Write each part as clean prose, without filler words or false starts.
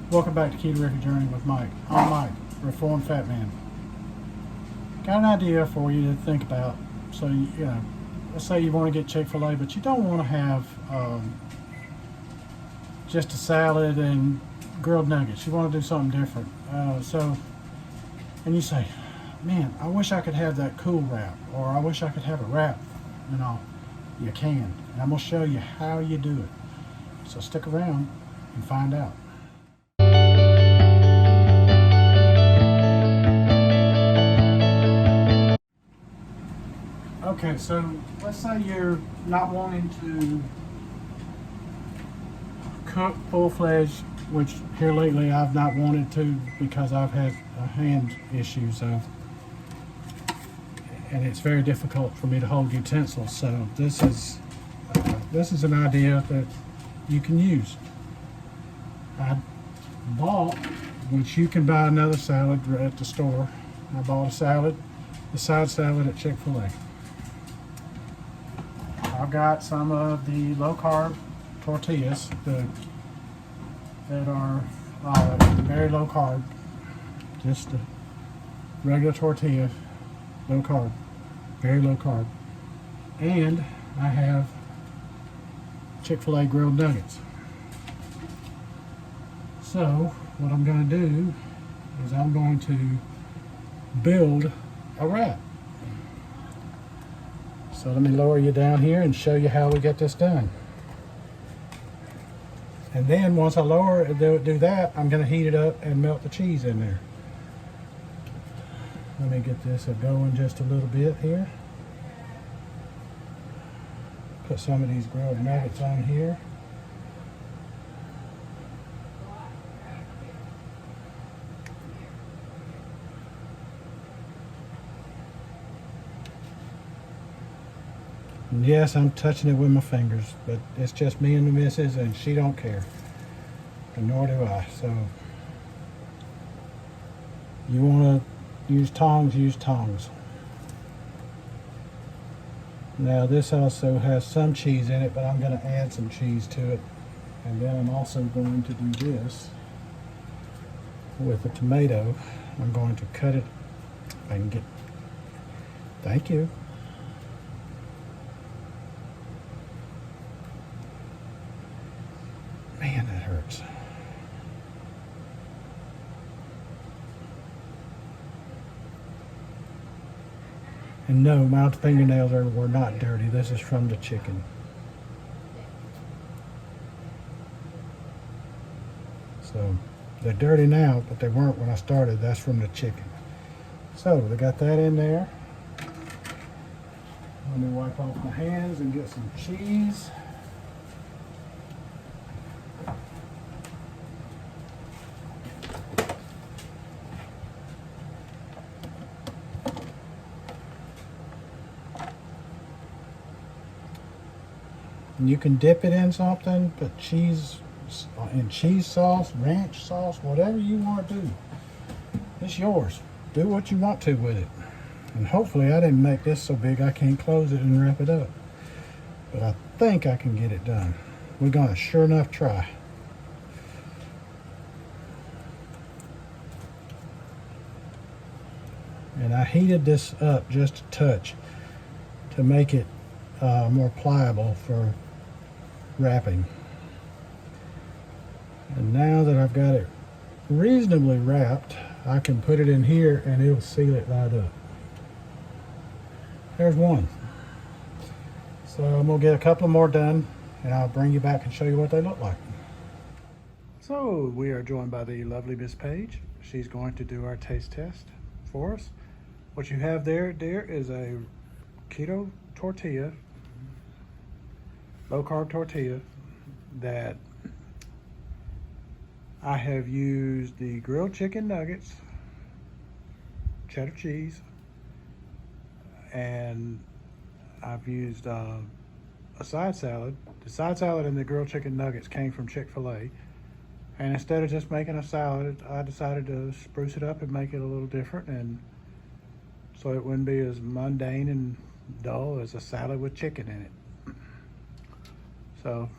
Welcome back to Keto Record Journey with Mike. I'm Mike, Reformed Fat Man. Got an idea for you to think about. So, let's say you want to get Chick-fil-A, but you don't want to have just a salad and grilled nuggets. You want to do something different. And you say, man, I wish I could have that cool wrap, or I wish I could have a wrap. You can. And I'm going to show you how you do it. So stick around and find out. Okay, so let's say you're not wanting to cook full-fledged, which here lately I've not wanted to because I've had hand issues, and it's very difficult for me to hold utensils. So this is an idea that you can use. I bought, which you can buy another salad at the store. I bought the side salad at Chick-fil-A. I've got some of the low-carb tortillas that are very low carb, just a regular tortilla, low carb, very low carb. And I have Chick-fil-A grilled nuggets. So what I'm going to do is I'm going to build a wrap. So let me lower you down here and show you how we get this done. And then once I do that, I'm going to heat it up and melt the cheese in there. Let me get this going just a little bit here. Put some of these grilled nuggets on here. And yes, I'm touching it with my fingers, but it's just me and the missus, and she don't care, and nor do I. So you want to use tongs, use tongs. Now this also has some cheese in it, but I'm going to add some cheese to it, and then I'm also going to do this with a tomato. I'm going to cut it. If I can get. Thank you. Man, that hurts. And no, my fingernails were not dirty. This is from the chicken. So they're dirty now, but they weren't when I started. That's from the chicken. So we got that in there. Let me wipe off my hands and get some cheese. And you can dip it in something, put cheese in cheese sauce, ranch sauce, whatever you want to do. It's yours. Do what you want to with it. And hopefully I didn't make this so big I can't close it and wrap it up. But I think I can get it done. We're going to sure enough try. And I heated this up just a touch to make it more pliable for wrapping. And now that I've got it reasonably wrapped, I can put it in here and it'll seal it right up. There's one. So I'm going to get a couple more done and I'll bring you back and show you what they look like. So we are joined by the lovely Miss Paige. She's going to do our taste test for us. What you have there, dear, is a keto tortilla, low carb tortilla, that I have used the grilled chicken nuggets, cheddar cheese, and I've used a side salad. The side salad and the grilled chicken nuggets came from Chick-fil-A. And instead of just making a salad, I decided to spruce it up and make it a little different, and so it wouldn't be as mundane and dull as a salad with chicken in it. So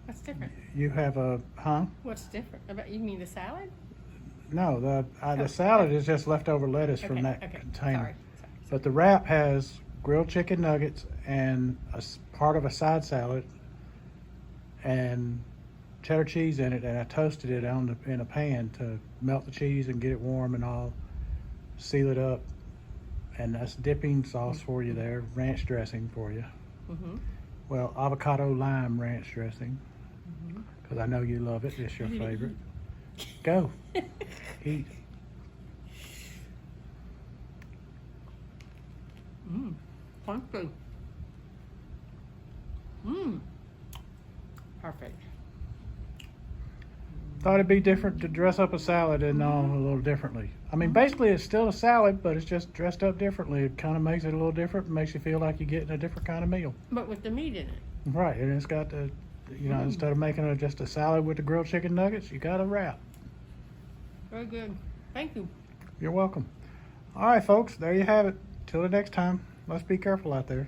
What's different? You have a, What's different? You mean the salad? No, the salad is just leftover lettuce from that container. Sorry. But the wrap has grilled chicken nuggets and part of a side salad and cheddar cheese in it, and I toasted it in a pan to melt the cheese and get it warm and all, seal it up, and that's dipping sauce for you there, ranch dressing for you. Mm-hmm. Well, avocado lime ranch dressing, because I know you love it. It's your favorite. Go. Eat. Thank you. Perfect. Thought it'd be different to dress up a salad and a little differently. I mean, basically it's still a salad, but it's just dressed up differently. It kind of makes it a little different, makes you feel like you're getting a different kind of meal. But with the meat in it. Right, and it's got the, instead of making it just a salad with the grilled chicken nuggets, you got a wrap. Very good. Thank you. You're welcome. All right, folks, there you have it. Till the next time, let's be careful out there.